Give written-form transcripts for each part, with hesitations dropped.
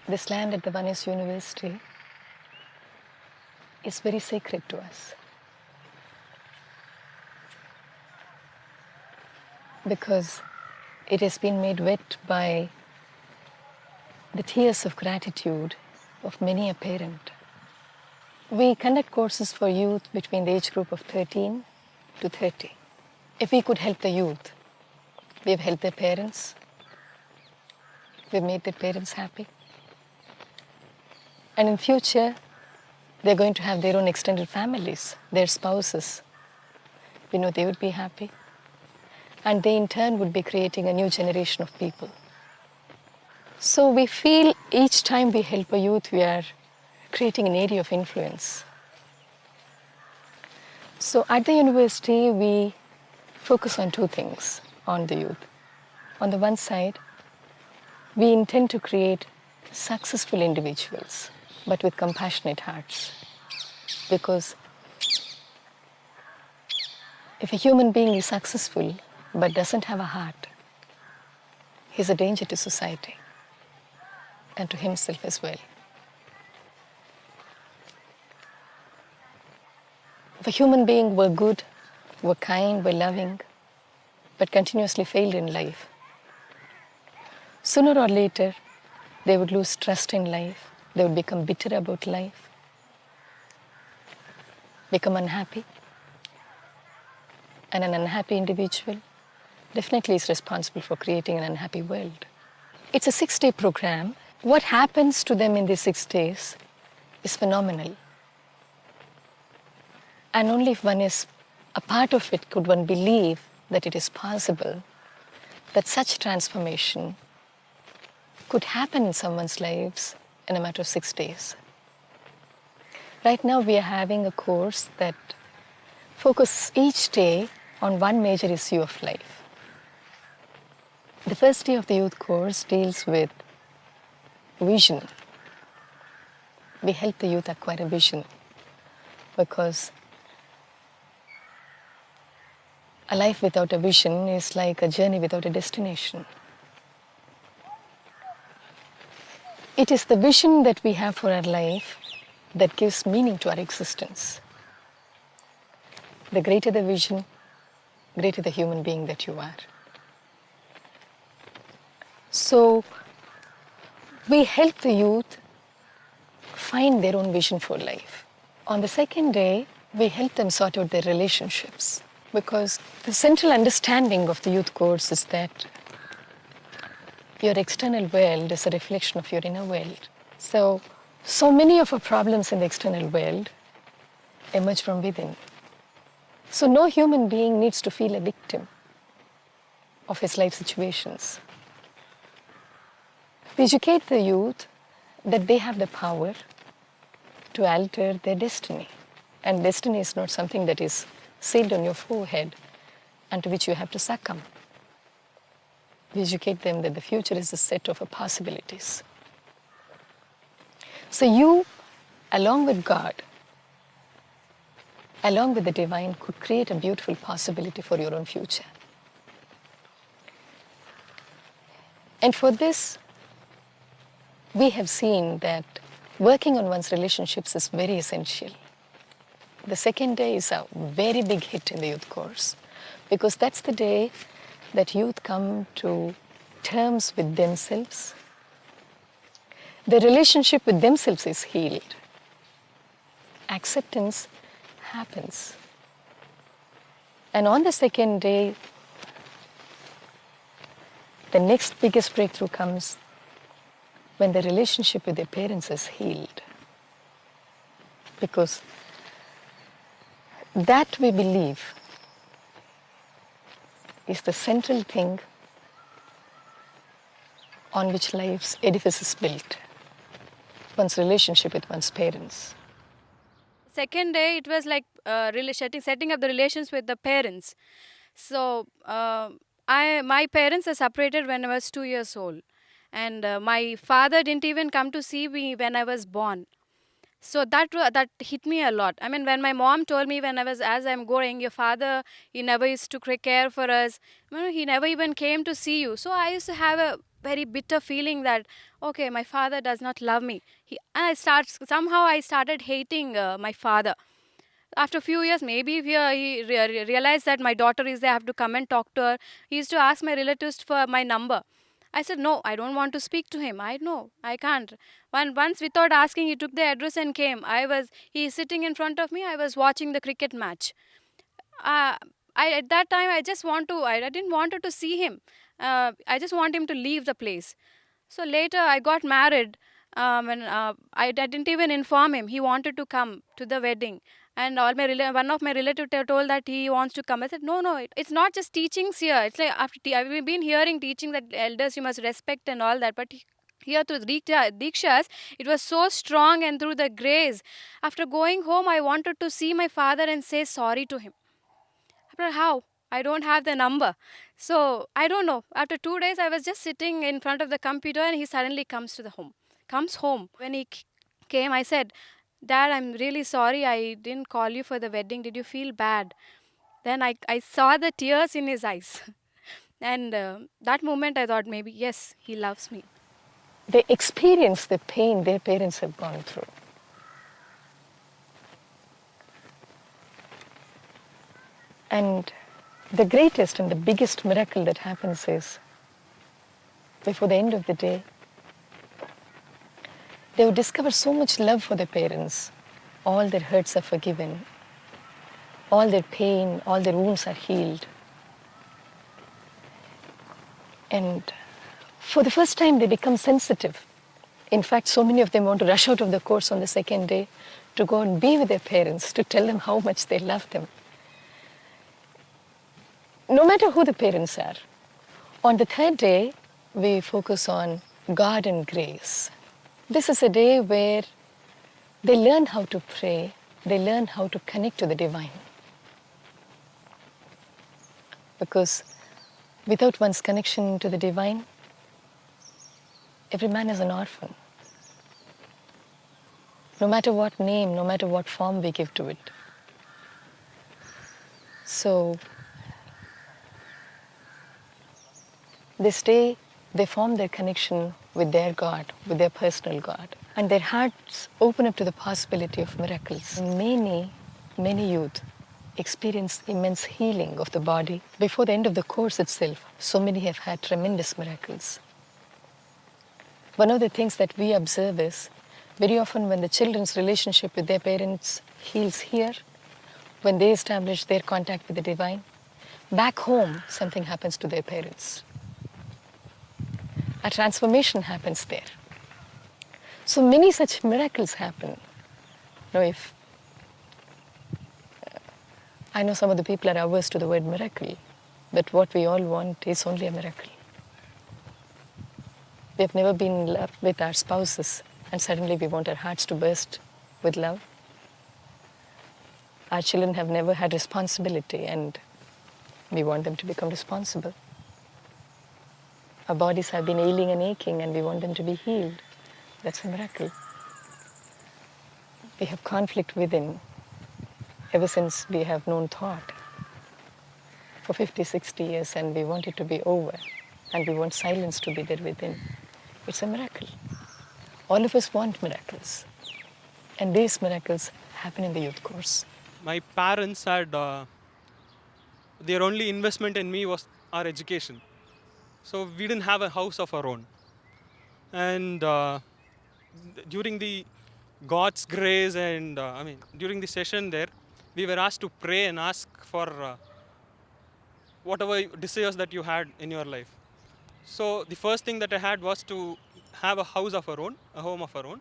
This land at the Oneness University is very sacred to us. Because it has been made wet by the tears of gratitude of many a parent. We conduct courses for youth between the age group of 13 to 30. If we could help the youth, we've helped their parents, we've made their parents happy. And in future, they're going to have their own extended families, their spouses. We know they would be happy. And they in turn would be creating a new generation of people. So we feel each time we help a youth, we are creating an area of influence. So at the university, we focus on two things on the youth. On the one side, we intend to create successful individuals, but with compassionate hearts. Because if a human being is successful but doesn't have a heart, he's a danger to society and to himself as well. If a human being were good, were kind, were loving, but continuously failed in life, sooner or later, they would lose trust in life, they would become bitter about life, become unhappy. And an unhappy individual definitely is responsible for creating an unhappy world. It's a 6-day program. What happens to them in these 6 days is phenomenal. And only if one is a part of it could one believe that it is possible that such transformation could happen in someone's lives in a matter of 6 days. Right now we are having a course that focuses each day on one major issue of life. The first day of the youth course deals with vision. We help the youth acquire a vision because a life without a vision is like a journey without a destination. It is the vision that we have for our life that gives meaning to our existence. The greater the vision, greater the human being that you are. So, we help the youth find their own vision for life. On the second day, we help them sort out their relationships because the central understanding of the youth course is that your external world is a reflection of your inner world. So many of our problems in the external world emerge from within. So no human being needs to feel a victim of his life situations. We educate the youth that they have the power to alter their destiny. And destiny is not something that is sealed on your forehead and to which you have to succumb. We educate them that the future is a set of possibilities. So you, along with God, along with the divine, could create a beautiful possibility for your own future. And for this, we have seen that working on one's relationships is very essential. The second day is a very big hit in the youth course because that's the day that youth come to terms with themselves. The relationship with themselves is healed. Acceptance happens. And on the second day, the next biggest breakthrough comes when the relationship with their parents is healed. Because that we believe is the central thing on which life's edifice is built. One's relationship with one's parents. Second day, it was like setting up the relations with the parents. So my parents are separated when I was 2 years old. And my father didn't even come to see me when I was born. So that hit me a lot. I mean, when my mom told me as I'm growing, your father, he never used to care for us. He never even came to see you. So I used to have a very bitter feeling that, okay, my father does not love me. Somehow I started hating my father. After a few years, maybe he realized that my daughter is there, I have to come and talk to her. He used to ask my relatives for my number. I said, no, I don't want to speak to him. I know, I can't. Once, without asking, he took the address and came. He is sitting in front of me. I was watching the cricket match. uh, at that time I didn't wanted to see him. I just want him to leave the place. So later I got married, and I didn't even inform him. He wanted to come to the wedding, and one of my relatives told that he wants to come. I said, no, no, it's not just teachings here. It's like I've been hearing teaching that elders you must respect and all that, but here through Deekshas, it was so strong, and through the grace, after going home, I wanted to see my father and say sorry to him. But how? I don't have the number. So I don't know. After 2 days, I was just sitting in front of the computer, and he suddenly comes home. When he came, I said, Dad, I'm really sorry. I didn't call you for the wedding. Did you feel bad? Then I saw the tears in his eyes. And that moment, I thought maybe, yes, he loves me. They experience the pain their parents have gone through. And the greatest and the biggest miracle that happens is, before the end of the day, they will discover so much love for their parents. All their hurts are forgiven. All their pain, all their wounds are healed. And for the first time, they become sensitive. In fact, so many of them want to rush out of the course on the second day to go and be with their parents, to tell them how much they love them. No matter who the parents are. On the third day, we focus on God and grace. This is a day where they learn how to pray, they learn how to connect to the divine. Because without one's connection to the divine, every man is an orphan. No matter what name, no matter what form we give to it. So, this day, they form their connection with their God, with their personal God. And their hearts open up to the possibility of miracles. And many youth experience immense healing of the body. Before the end of the course itself, so many have had tremendous miracles. One of the things that we observe is, very often when the children's relationship with their parents heals here, when they establish their contact with the divine, back home something happens to their parents. A transformation happens there. So many such miracles happen. I know some of the people are averse to the word miracle, but what we all want is only a miracle. We have never been in love with our spouses, and suddenly we want our hearts to burst with love. Our children have never had responsibility, and we want them to become responsible. Our bodies have been ailing and aching, and we want them to be healed. That's a miracle. We have conflict within ever since we have known thought for 50, 60 years, and we want it to be over, and we want silence to be there within. It's a miracle. All of us want miracles, and these miracles happen in the youth course. My parents had, their only investment in me was our education. So we didn't have a house of our own. And during the God's grace and during the session there, we were asked to pray and ask for whatever desires that you had in your life. So the first thing that I had was to have a house of our own, a home of our own.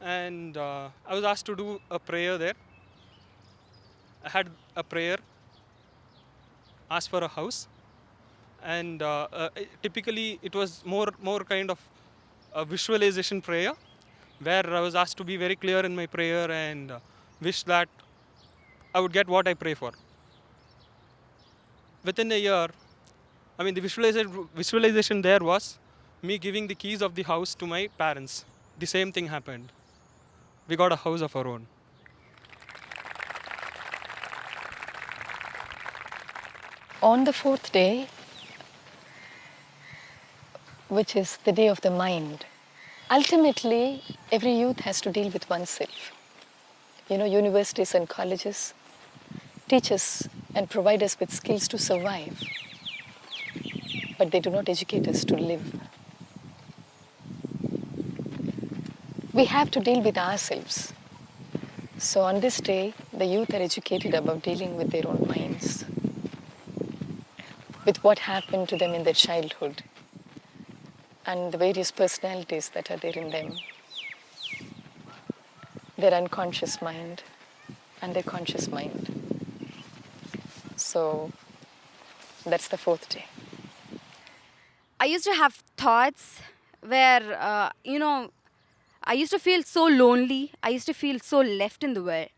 And I was asked to do a prayer there. I had a prayer, asked for a house. And typically it was more kind of a visualization prayer, where I was asked to be very clear in my prayer and wish that I would get what I pray for. Within a year, the visualization there was me giving the keys of the house to my parents. The same thing happened. We got a house of our own. On the fourth day, which is the day of the mind. Ultimately, every youth has to deal with oneself. Universities and colleges teach us and provide us with skills to survive, but they do not educate us to live. We have to deal with ourselves. So on this day, the youth are educated about dealing with their own minds, with what happened to them in their childhood, and the various personalities that are there in them, their unconscious mind and their conscious mind. So that's the fourth day. I used to have thoughts where, I used to feel so lonely. I used to feel so left in the world.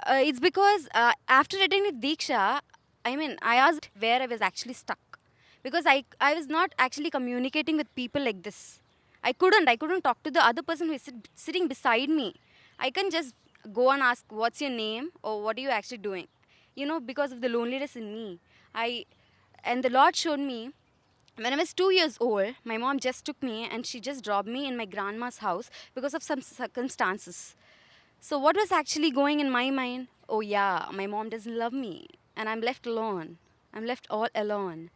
It's because after attending Deeksha, I asked where I was actually stuck. Because I was not actually communicating with people like this. I couldn't talk to the other person who is sitting beside me. I can just go and ask, what's your name? Or what are you actually doing? Because of the loneliness in me. And the Lord showed me, when I was 2 years old, my mom just took me and she just dropped me in my grandma's house because of some circumstances. So what was actually going in my mind? Oh yeah, my mom doesn't love me and I'm left alone. I'm left all alone.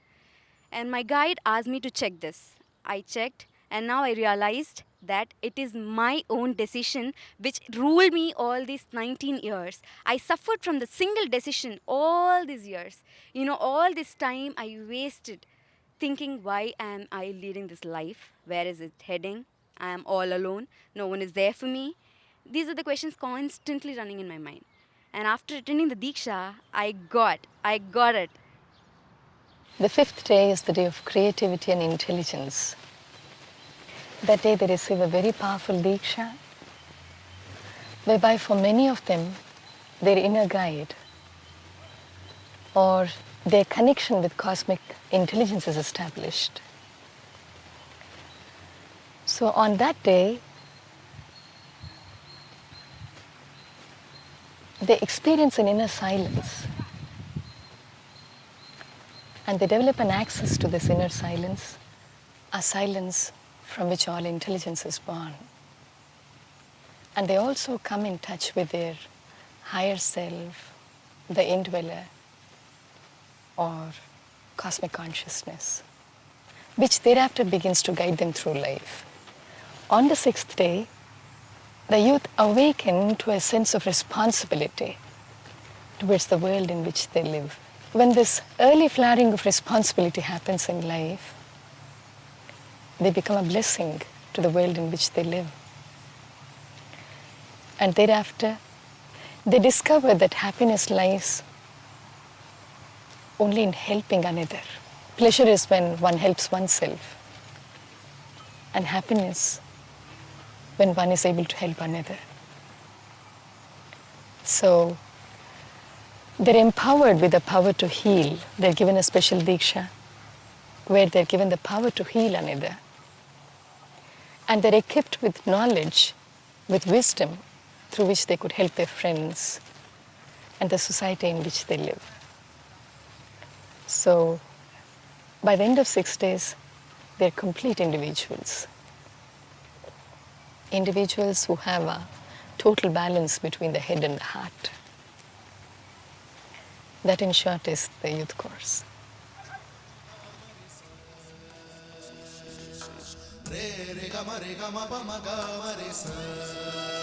And my guide asked me to check this. I checked and now I realized that it is my own decision which ruled me all these 19 years. I suffered from the single decision all these years. All this time I wasted thinking, why am I leading this life? Where is it heading? I am all alone. No one is there for me. These are the questions constantly running in my mind. And after attending the Deeksha, I got it. The fifth day is the day of creativity and intelligence. That day they receive a very powerful Deeksha, whereby for many of them, their inner guide or their connection with cosmic intelligence is established. So on that day, they experience an inner silence. And they develop an access to this inner silence, a silence from which all intelligence is born. And they also come in touch with their higher self, the indweller, or cosmic consciousness, which thereafter begins to guide them through life. On the sixth day, the youth awaken to a sense of responsibility towards the world in which they live. When this early flowering of responsibility happens in life, they become a blessing to the world in which they live. And thereafter, they discover that happiness lies only in helping another. Pleasure is when one helps oneself, and happiness when one is able to help another. So they're empowered with the power to heal. They're given a special Deeksha where they're given the power to heal another. And they're equipped with knowledge, with wisdom, through which they could help their friends and the society in which they live. So by the end of 6 days, they're complete individuals. Individuals who have a total balance between the head and the heart. That in short is the youth course. Re ga ma pa ma ga ma re sa.